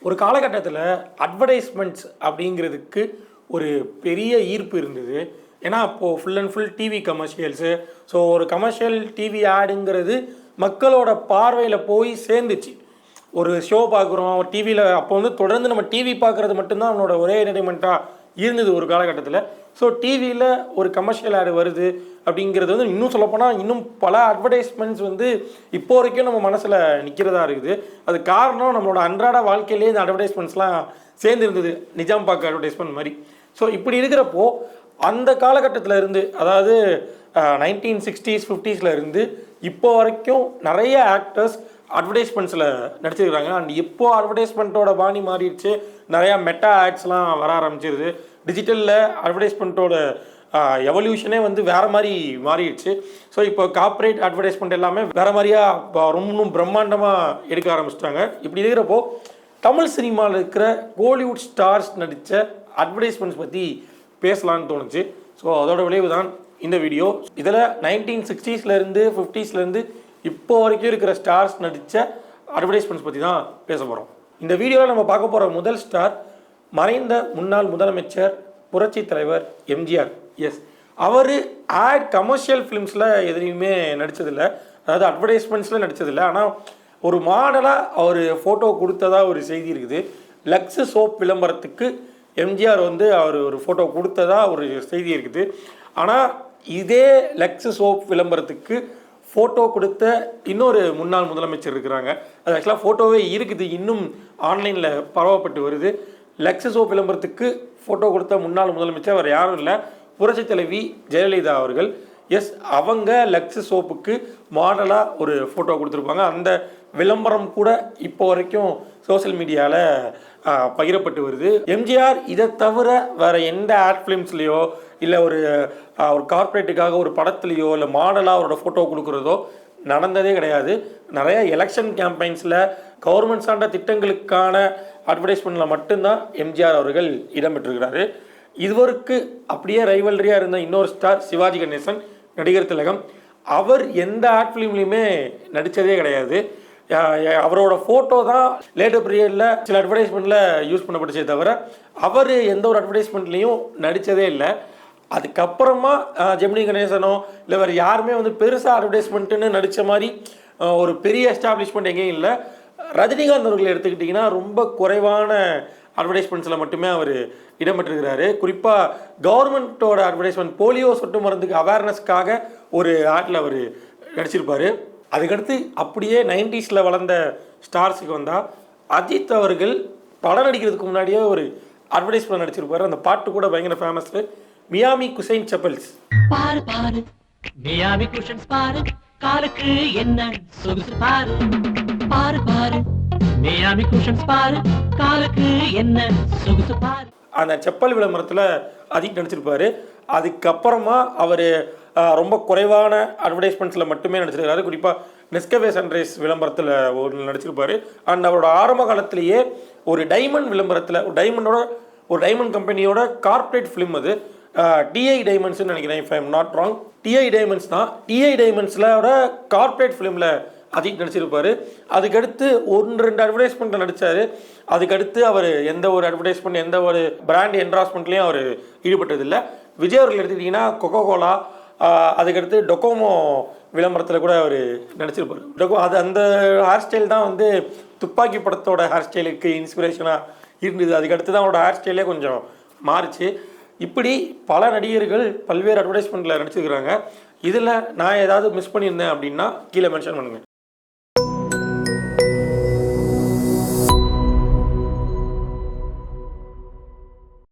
ஒரு காலகட்டத்தில் அட்வர்டைஸ்மெண்ட்ஸ் அப்படிங்கிறதுக்கு ஒரு பெரிய ஈர்ப்பு இருந்தது. ஏன்னா அப்போது full and full TV commercials. So ஒரு கமர்ஷியல் டிவி ஆடுங்கிறது மக்களோட பார்வையில் போய் சேர்ந்துச்சு. ஒரு ஷோ பார்க்குறோம் ஒரு டிவியில், அப்போ வந்து தொடர்ந்து நம்ம டிவி பார்க்குறது மட்டும்தான் அவனோட ஒரே என்டர்டைன்மெண்ட்டாக இருந்தது ஒரு காலகட்டத்தில். ஸோ டிவியில் ஒரு கமர்ஷியல் ஆடு வருது அப்படிங்கிறது வந்து இன்னும் சொல்லப்போனால் இன்னும் பல அட்வர்டைஸ்மெண்ட்ஸ் வந்து இப்போ வரைக்கும் நம்ம மனசில் நிற்கிறதா இருக்குது. அது காரணம் நம்மளோட அன்றாட வாழ்க்கையிலேயே இந்த அட்வர்டைஸ்மெண்ட்ஸ்லாம் சேர்ந்து இருந்தது, நிஜாம் பாக்கு அட்வர்டைஸ்மெண்ட் மாதிரி. ஸோ இப்படி இருக்கிறப்போ அந்த காலகட்டத்தில் இருந்து, அதாவது 1960s 50s இருந்து இப்போ வரைக்கும் நிறைய ஆக்டர்ஸ் அட்வர்டைஸ்மெண்ட்ஸில் நடிச்சிருக்கிறாங்க. அண்ட் இப்போ அட்வர்டைஸ்மெண்ட்டோட பாணி மாறிடுச்சு. நிறையா மெட்டா ஆட்ஸ்லாம் வர ஆரம்பிச்சிருது. டிஜிட்டலில் அட்வர்டைஸ்மெண்ட்டோட எவல்யூஷனே வந்து வேறு மாதிரி மாறிடுச்சு. ஸோ இப்போ கார்ப்பரேட் அட்வர்டைஸ்மெண்ட் எல்லாமே வேறு மாதிரியாக ரொம்ப பிரம்மாண்டமாக எடுக்க ஆரம்பிச்சிட்டாங்க. இப்படி இருக்கிறப்போ தமிழ் சினிமாவில் இருக்கிற கோலிவுட் ஸ்டார்ஸ் நடித்த அட்வர்டைஸ்மெண்ட்ஸ் பற்றி பேசலான்னு தோணுச்சு. ஸோ அதோட விளைவு தான் இந்த வீடியோ. இதில் 1960s 50s இப்போ வரைக்கும் இருக்கிற ஸ்டார்ஸ் நடித்த அட்வர்டைஸ்மெண்ட்ஸ் பற்றி தான் பேச போகிறோம். இந்த வீடியோவில் நம்ம பார்க்க போகிற முதல் ஸ்டார் மறைந்த முன்னாள் முதலமைச்சர் புரட்சி தலைவர் எம்ஜிஆர். எஸ், அவர் கமர்ஷியல் ஃபிலிம்ஸில் எதுலேயுமே நடித்ததில்லை, அதாவது அட்வர்டைஸ்மெண்ட்ஸில் நடித்ததில்லை. ஆனால் ஒரு மாடலாக அவர் ஃபோட்டோ கொடுத்ததா ஒரு செய்தி இருக்குது. லக்ஸ் சோப் விளம்பரத்துக்கு எம்ஜிஆர் வந்து அவர் ஒரு ஃபோட்டோ கொடுத்ததா ஒரு செய்தி இருக்குது. ஆனால் இதே லக்ஸ் சோப் விளம்பரத்துக்கு ஃபோட்டோ கொடுத்த இன்னொரு முன்னாள் முதலமைச்சர் இருக்கிறாங்க. அது ஆக்சுவலாக ஃபோட்டோவே இருக்குது, இன்னும் ஆன்லைனில் பரவப்பட்டு வருது. லக்ஸ் சோப் விளம்பரத்துக்கு ஃபோட்டோ கொடுத்த முன்னாள் முதலமைச்சர் அவர் யாரும் இல்லை, புரட்சி தலைவி ஜெயலலிதா அவர்கள். எஸ், அவங்க லக்ஸ் சோப்புக்கு மாடலாக ஒரு ஃபோட்டோ கொடுத்துருப்பாங்க. அந்த விளம்பரம் கூட இப்போ வரைக்கும் சோசியல் மீடியாவில் பகிரப்பட்டு வருது. எம்ஜிஆர் இதை தவிர வேறு எந்த ஆட் ஃபிலிம்ஸ்லேயோ இல்லை ஒரு கார்ப்பரேட்டுக்காக ஒரு படத்துலையோ இல்லை மாடலாக அவரோட ஃபோட்டோ கொடுக்குறதோ நடந்ததே கிடையாது. நிறைய எலெக்ஷன் கேம்பெயின்ஸில் கவர்மெண்ட் சார்ந்த திட்டங்களுக்கான அட்வர்டைஸ்மெண்ட்டில் மட்டும்தான் எம்ஜிஆர் அவர்கள் இடம்பெற்றிருக்கிறாரு. இதுவரைக்கு அப்படியே ரைவல்ரியாக இருந்த இன்னொரு ஸ்டார் சிவாஜி கணேசன், நடிகர் திலகம். அவர் எந்த ஆட் ஃபிலிம்லையுமே நடித்ததே கிடையாது. அவரோட ஃபோட்டோ தான் லேட்டர் பீரியடில் சில அட்வர்டைஸ்மெண்ட்டில் யூஸ் பண்ணப்பட்டுச்சே தவிர அவர் எந்த ஒரு அட்வர்டைஸ்மெண்ட்லேயும் நடித்ததே இல்லை. அதுக்கப்புறமா ஜெமினி கணேசனோ இல்லை வேறு யாருமே வந்து பெருசாக அட்வர்டைஸ்மெண்ட்டுன்னு நடித்த மாதிரி ஒரு பெரிய எஸ்டாப்ளிஷ்மெண்ட் எங்கேயும் இல்லை. ரஜினிகாந்த் அவர்கள் எடுத்துக்கிட்டிங்கன்னா ரொம்ப குறைவான அட்வர்டைஸ்மெண்ட்ஸில் மட்டுமே அவர் இடம்பெற்றிருக்கிறாரு. குறிப்பாக கவர்மெண்ட்டோட அட்வர்டைஸ்மெண்ட், போலியோ சொட்டு மருந்துக்கு அவேர்னஸ்க்காக ஒரு ஆட்டில் அவர் நடிச்சிருப்பார். அதுக்கடுத்து அப்படியே 90s வளர்ந்த ஸ்டார்ஸுக்கு வந்தால் அஜித் அவர்கள் படம் நடிக்கிறதுக்கு முன்னாடியே ஒரு அட்வர்டைஸ்மெண்ட் நடிச்சிருப்பார். அந்த பாட்டு கூட பயங்கர ஃபேமஸ், மியாமி குஷைன் செப்பல்ஸ். பாரு பாரு மியாமி குஷன்ஸ் பாரு, காலுக்கு என்ன சொகுசு பாரு. பாரு பாரு மியாமி குஷன்ஸ் பாரு, காலுக்கு என்ன சொகுசு பாரு. அந்த செப்பல் விளம்பரத்தில் அஜித் நடிச்சிருப்பார். அதுக்கப்புறமா அவர் ரொம்ப குறைவான அட்வர்டைஸ்மெண்ட்ஸில் மட்டுமே நடிச்சிருக்காரு. குறிப்பாக நெஸ்கவே சன்ரைஸ் விளம்பரத்தில் ஒரு நடிச்சிருப்பார். அண்ட் அவரோட ஆரம்ப காலத்திலேயே ஒரு டைமண்ட் விளம்பரத்தில், ஒரு டைமண்ட் கம்பெனியோட கார்ப்பரேட் ஃபிலிம், அது டிஐ டைமண்ட்ஸ்ன்னு நினைக்கிறேன், if I am not wrong. DI diamonds தான். டிஐ டைமண்ட்ஸில் கார்ப்பரேட் ஃபிலிமில் அஜித் நடிச்சிருப்பார். அதுக்கடுத்து 1-2 அட்வர்டைஸ்மெண்ட்டில் நடித்தார். அதுக்கடுத்து அவர் எந்த ஒரு அட்வர்டைஸ்மெண்ட், எந்த ஒரு பிராண்ட் என்ட்ராஸ்மெண்ட்லேயும் அவர் ஈடுபட்டதில்லை. விஜய் அவர்கள் எடுத்துக்கிட்டிங்கன்னா கொக்கோ கோலா, அதுக்கடுத்து டொக்கோமோ விளம்பரத்தில் கூட அவர் நடிச்சிருப்பார். அது அந்த ஹேர் ஸ்டைல் தான் வந்து துப்பாக்கி படத்தோட ஹேர் ஸ்டைலுக்கு இன்ஸ்பிரேஷனாக இருந்தது. அதுக்கடுத்து தான் அவரோட ஹேர் ஸ்டைலே கொஞ்சம் மாறிச்சு. இப்படி பல நடிகர்கள் பல்வேறு அட்வர்டைஸ்மெண்ட்டில் நடிச்சிருக்கிறாங்க. இதில் நான் ஏதாவது மிஸ் பண்ணியிருந்தேன் அப்படின்னா கீழே மென்ஷன் பண்ணுங்கள்.